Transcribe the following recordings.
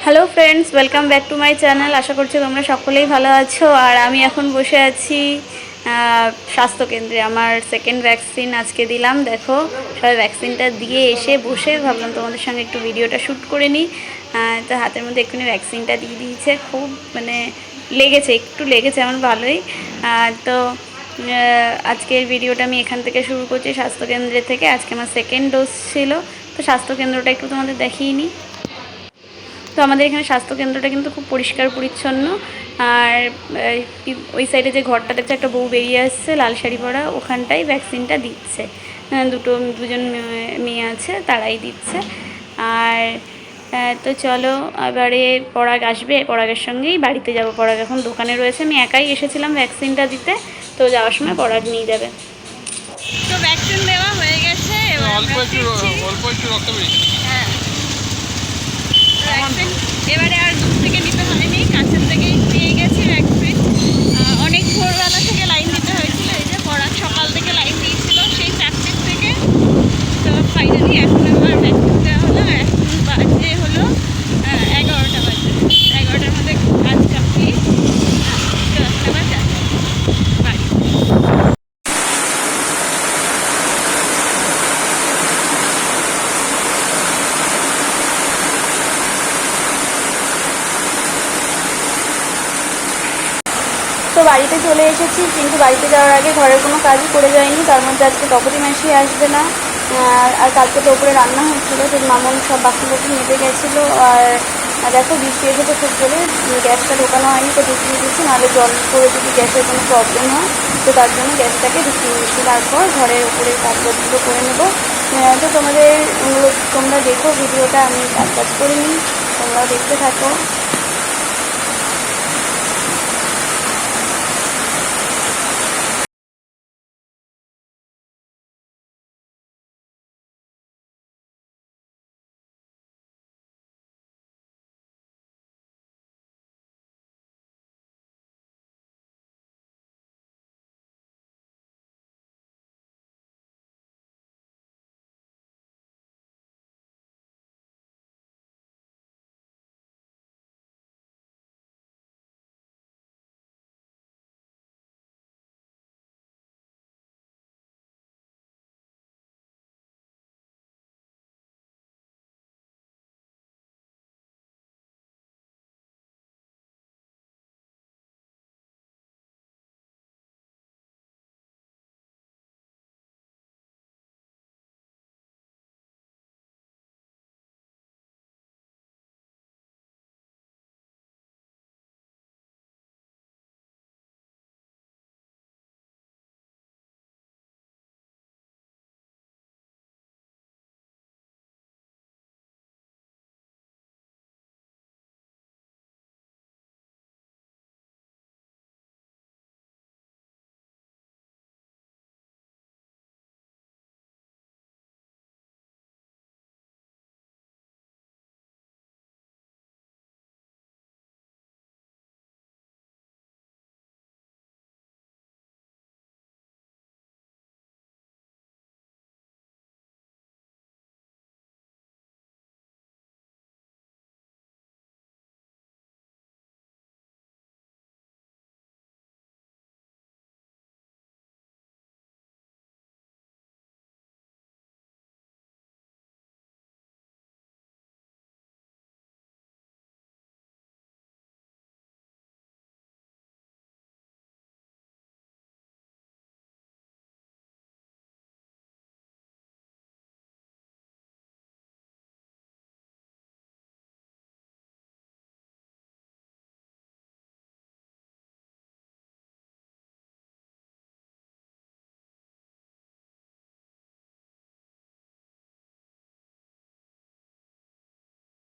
Hello friends, welcome back to my channel. আশা করছি তোমরা সকলেই ভালো আছো। আর আমি এখন বসে আছি স্বাস্থ্যকেন্দ্রে। আমার সেকেন্ড ভ্যাকসিন আজকে দিলাম। দেখো, সবাই ভ্যাকসিনটা দিয়ে এসে বসে ভাবলাম তোমাদের সঙ্গে একটু ভিডিওটা শ্যুট করে নিই। তো হাতের মধ্যে এক্ষুনি ভ্যাকসিনটা দিয়ে দিয়েছে। খুব একটু লেগেছে আমার ভালোই। তো আজকের ভিডিওটা আমি এখান থেকে শুরু করছি, স্বাস্থ্যকেন্দ্রের থেকে। আজকে আমার সেকেন্ড ডোজ ছিল, তো স্বাস্থ্যকেন্দ্রটা একটু তোমাদের দেখিয়ে নিই। তো আমাদের এখানে স্বাস্থ্যকেন্দ্রটা কিন্তু খুব পরিষ্কার পরিচ্ছন্ন। আর ওই সাইডে যে ঘরটা দেখছে, একটা বউ বেরিয়ে আসছে লাল শাড়ি পরা, ওখানটাই ভ্যাকসিনটা দিচ্ছে। দুজন মেয়ে আছে, তারাই দিচ্ছে। আর তো চলো, এবারে পরাগ আসবে, পরাগের সঙ্গেই বাড়িতে যাব। পরাগ এখন দোকানে রয়েছে, আমি একাই এসেছিলাম ভ্যাকসিনটা দিতে, তো যাওয়ার সময় পরাগ নিয়ে যাবে। তো ভ্যাকসিন দেওয়া হয়ে গেছে, অল্প একটু রক্ত বেরিয়েছে। হ্যাঁ, ভ্যাকসিন এবারে আর দূর থেকে নিতে হয়নি, কাছের থেকেই পেয়ে গেছি ভ্যাকসিন। অনেক ভোরবেলা থেকে লাইন দিতে হয়েছিল। এই যে পড়ার সকাল থেকে লাইন দিয়েছিল, সেই 4টের থেকে। তো ফাইনালি এখন আমার ভ্যাকসিন দেওয়া হলো। এখন বাজে হলো 11টা বাজে। 11টার মধ্যে কাজ কমপ্লিট। তো এবার যাচ্ছি বাড়ি। তো বাড়িতে চলে এসেছি, কিন্তু বাড়িতে যাওয়ার আগে ঘরের কোনো কাজই করে যায়নি। তার মধ্যে আজকে তপতি মাসি আসবে না। আর কালকে তো ওপরে রান্না হচ্ছিলো, তো মামন সব বাকি মেপে গেছিলো। আর দেখো, বৃষ্টি এসেছে খুব জোরে, গ্যাসটা ঢোকানো হয়নি, তো ঢুকিয়ে দিচ্ছি। নাহলে জল করে যদি গ্যাসের কোনো প্রবলেম হয়, তো তার জন্য গ্যাসটাকে ঢুকিয়ে দিচ্ছি। তারপর ঘরের ওপরের কাজগুলো করে নেবো। তো তোমাদের অনুরোধ, তোমরা দেখো ভিডিওটা, আমি কাজ করে নিই, তোমরাও দেখতে থাকো।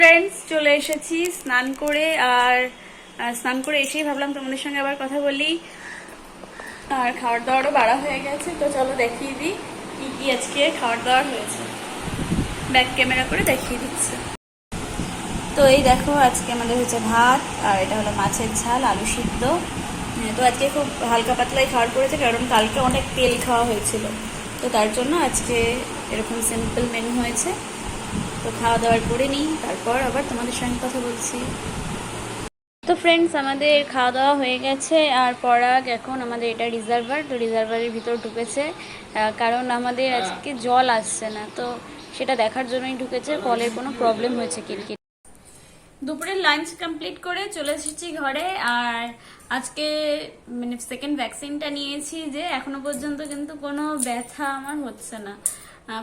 ফ্রেন্ডস, চলে এসেছি স্নান করে। আর স্নান করে এসেই ভাবলাম তোমাদের সঙ্গে আবার কথা বলি। আর খাওয়ার দাওয়ারও বাড়া হয়ে গেছে, তো চলো দেখিয়ে দিই কি কি আজকে খাওয়ার দাওয়ার হয়েছে। ব্যাক ক্যামেরা করে দেখিয়ে দিচ্ছে। তো এই দেখো, আজকে আমাদের হচ্ছে ভাত, আর এটা হলো মাছের ঝাল, আলু সিদ্ধ। তো আজকে খুব হালকা পাতলাই খাওয়ার করেছে, কারণ কালকে অনেক তেল খাওয়া হয়েছিল, তো তার জন্য আজকে এরকম সিম্পল মেনু হয়েছে। তো খাওয়া দাওয়ার করে নিই, তারপর আবার তোমাদের সঙ্গে কথা বলছি। তো ফ্রেন্ডস, আমাদের খাওয়া দাওয়া হয়ে গেছে। আর পরাগ এখন আমাদের এটা রিজার্ভার, তো রিজার্ভারের ভিতর ঢুকেছে, কারণ আমাদের আজকে জল আসছে না, তো সেটা দেখার জন্যই ঢুকেছে কলের কোনো প্রবলেম হয়েছে কি। দুপুরের লাঞ্চ কমপ্লিট করে চলে এসেছি ঘরে। আর আজকে মানে সেকেন্ড ভ্যাকসিনটা নিয়েছি, যে এখনো পর্যন্ত কিন্তু কোনো ব্যথা আমার হচ্ছে না।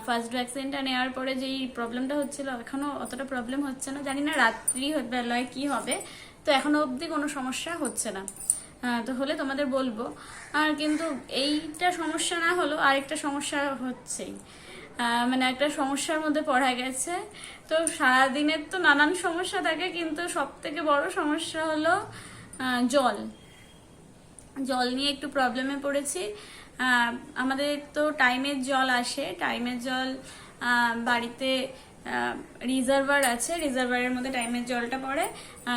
ফার্স্ট ভ্যাকসিনটা নেওয়ার পরে যেই প্রবলেমটা হচ্ছিল, এখনো অতটা প্রবলেম হচ্ছে না। জানি না রাত্রি বেলায় কি হবে, তো এখনো অবধি কোনো সমস্যা হচ্ছে না। তো হলে তোমাদের বলবো। আর কিন্তু এইটা সমস্যা না হলো আরেকটা সমস্যা হচ্ছেই, মানে একটা সমস্যার মধ্যে পড়া গেছে। তো সারাদিনের তো নানান সমস্যা থাকে, কিন্তু সব থেকে বড় সমস্যা হলো জল নিয়ে একটু প্রবলেমে পড়েছি। আমাদের তো টাইমের জল আসে, টাইমের জল বাড়িতে রিজার্ভার আছে, রিজার্ভারের মধ্যে টাইমের জলটা পড়ে।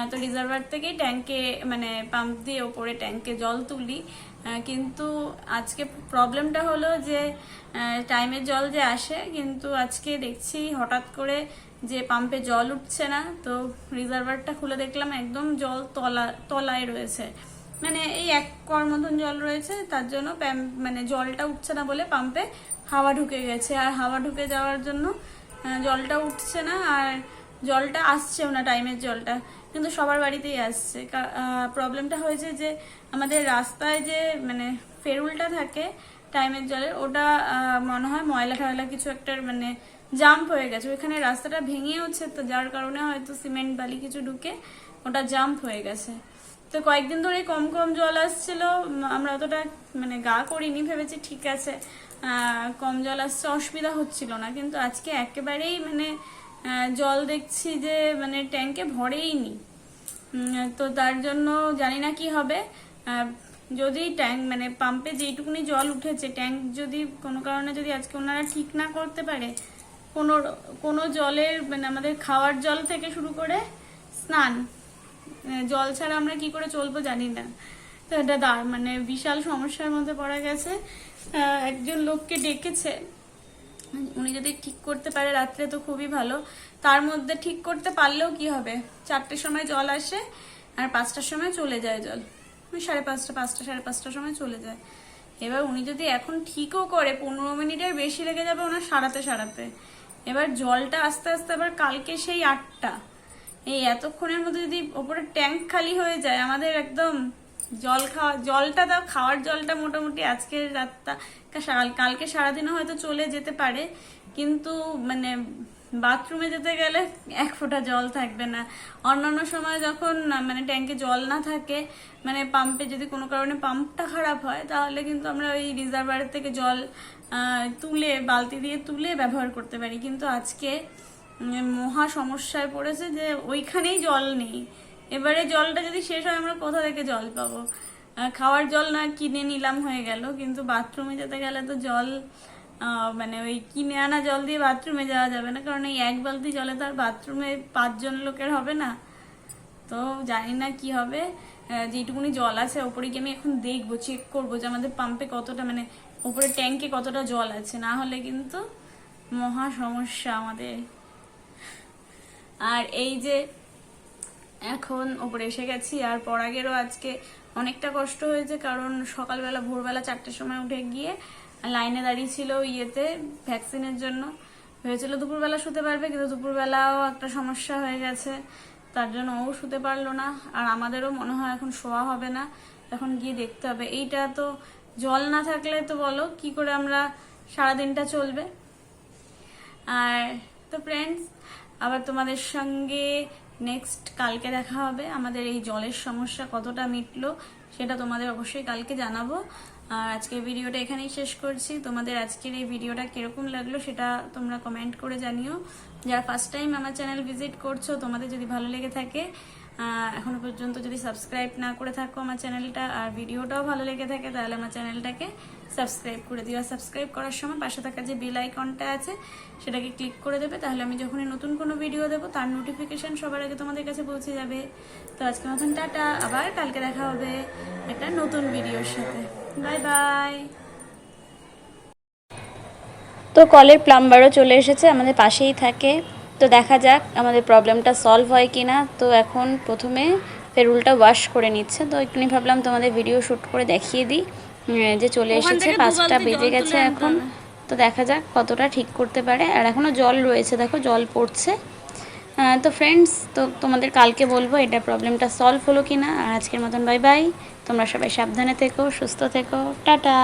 তো রিজার্ভার থেকেই ট্যাঙ্কে মানে পাম্প দিয়ে ওপরে ট্যাঙ্কে জল তুলি। কিন্তু আজকে প্রবলেমটা হলো যে টাইমের জল যে আসে, কিন্তু আজকে দেখছি হঠাৎ করে যে পাম্পে জল উঠছে না। তো রিজার্ভারটা খুলে দেখলাম একদম জল তলায় রয়েছে, মানে এই এক কর মতন জল রয়েছে। তার জন্য মানে জলটা উঠছে না বলে পাম্পে হাওয়া ঢুকে গেছে, আর হাওয়া ঢুকে যাওয়ার জন্য জলটা উঠছে না, আর জলটা আসছেও না টাইমের জলটা, কিন্তু সবার বাড়িতেই আসছে। প্রবলেমটা হয়েছে যে আমাদের রাস্তায় যে মানে ফেরুলটা থাকে টাইমের জলের, ওটা মনে হয় ময়লা টয়লা কিছু একটা মানে জাম্প হয়ে গেছে, ওইখানে রাস্তাটা ভেঙেওছে, তো যার কারণে হয়তো সিমেন্ট বালি কিছু ঢুকে ওটা জাম্প হয়ে গেছে। তো কয়েকদিন ধরে কম কম জল আসছিল, আমরা অতটা মানে গা করিনি, ভেবেছি ঠিক আছে কম জল আসছে, অসুবিধা হচ্ছিল না। কিন্তু আজকে একেবারেই মানে জল দেখছি যে মানে ট্যাঙ্কে ভরেই নি। তো তার জন্য জানি না কি হবে। যদি ট্যাঙ্ক মানে পাম্পে যেইটুকুনি জল উঠেছে, ট্যাঙ্ক যদি কোনো কারণে যদি আজকে ওনারা ঠিক না করতে পারে, কোনো জলের মানে আমাদের খাওয়ার জল থেকে শুরু করে স্নান, জল ছাড়া আমরা কি করে চলবো জানি না। তো এটা মানে বিশাল সমস্যার মধ্যে পড়া গেছে। একজন লোককে ডেকেছে, উনি যদি ঠিক করতে পারে রাত্রে তো খুবই ভালো। তার মধ্যে ঠিক করতে পারলেও কি হবে, 4টের সময় জল আসে আর 5টার সময় চলে যায় জল, 5:30 সময় চলে যায়। এবার উনি যদি এখন ঠিকও করে 15 মিনিটের বেশি লেগে যাবে ওনার সারাতে। এবার জলটা আস্তে আস্তে আবার কালকে সেই 8টা, এই এতক্ষণের মধ্যে যদি ওপরে ট্যাঙ্ক খালি হয়ে যায়, আমাদের একদম জলটা দাও, খাওয়ার জলটা মোটামুটি আজকের রাতটা কালকে সারাদিনও হয়তো চলে যেতে পারে, কিন্তু মানে বাথরুমে যেতে গেলে 1 ফোঁটা জল থাকবে না। অন্যান্য সময় যখন মানে ট্যাঙ্কে জল না থাকে, মানে পাম্পে যদি কোনো কারণে পাম্পটা খারাপ হয়, তাহলে কিন্তু আমরা ওই রিজার্ভার থেকে জল তুলে বালতি দিয়ে তুলে ব্যবহার করতে পারি। কিন্তু আজকে মহা সমস্যায় পড়েছে যে ওইখানেই জল নেই। এবারে জলটা যদি শেষ হয় আমরা কোথা থেকে জল পাবো? খাওয়ার জল না কিনে নিলাম হয়ে গেল, কিন্তু বাথরুমে যেতে গেলে তো জল মানে ওই কিনে আনা জল দিয়ে বাথরুমে যাওয়া যাবে না, কারণ এই 1 বালতি জলে তো আর বাথরুমে 5 জন লোকের হবে না। তো জানি না কি হবে। যেটুকুনি জল আছে ওপরে গিয়ে আমি এখন দেখবো, চেক করবো যে আমাদের পাম্পে কতটা মানে ওপরে ট্যাঙ্কে কতটা জল আছে, না হলে কিন্তু মহা সমস্যা আমাদের। আর এই যে এখন ওপরে এসে গেছি, আর পরাগেরও আজকে অনেকটা কষ্ট হয়েছে, কারণ সকালবেলা ভোরবেলা 4টের সময় উঠে গিয়ে লাইনে দাঁড়িয়ে ছিল ইয়েতে ভ্যাকসিনের জন্য। ভেবেছিল দুপুরবেলা শুতে পারবে, কিন্তু দুপুরবেলাও একটা সমস্যা হয়ে গেছে, তার জন্য ও শুতে পারলো না। আর আমাদেরও মনে হয় এখন শোয়া হবে না, এখন গিয়ে দেখতে হবে। এইটা তো জল না থাকলে তো বলো কি করে আমরা সারাদিনটা চলবে। আর তো ফ্রেন্ডস, আবার তোমাদের সঙ্গে নেক্সট কালকে দেখা হবে। আমাদের এই জলের সমস্যা কতটা মিটলো সেটা তোমাদের অবশ্যই কালকে জানাবো। আর আজকের ভিডিওটা এখানেই শেষ করছি। তোমাদের আজকের এই ভিডিওটা কিরকম লাগলো সেটা তোমরা কমেন্ট করে জানিও। যারা ফার্স্ট টাইম আমার চ্যানেল ভিজিট করছো, তোমাদের যদি ভালো লেগে থাকে, এখনো পর্যন্ত যদি সাবস্ক্রাইব না করে থাকো আমার চ্যানেলটা, আর ভিডিওটাও ভালো লেগে থাকে, তাহলে আমার চ্যানেলটাকে সাবস্ক্রাইব করে দিও। আর সাবস্ক্রাইব করার সময় পাশে থাকা যে বেল আইকনটা আছে সেটাকে ক্লিক করে দেবে, তাহলে আমি যখনই নতুন কোনো ভিডিও দেবো তার নোটিফিকেশন সবার আগে তোমাদের কাছে পৌঁছে যাবে। তো আজকে মতন টাটা, আবার কালকে দেখা হবে একটা নতুন ভিডিওর সাথে। Bye bye. তো কলের প্লাম্বারও চলে এসেছে, আমাদের পাশেই থাকে। তো দেখা যাক আমাদের প্রবলেমটা সলভ হয় কি না। তো এখন প্রথমে ফেরুলটা ওয়াশ করে নিচ্ছে, তো একটুখানি ভাবলাম তোমাদের ভিডিও শ্যুট করে দেখিয়ে দিই যে চলে এসেছে, 5টা বেজে গেছে এখন। তো দেখা যাক কতটা ঠিক করতে পারে। আর এখনও জল রয়েছে, দেখো জল পড়ছে। তো ফ্রেন্ডস, তো তোমাদের কালকে বলবো এটা প্রবলেমটা সলভ হলো কি না। আর আজকের মতন বাই বাই, তোমরা সবাই সাবধানে থেকো, সুস্থ থেকো, টাটা।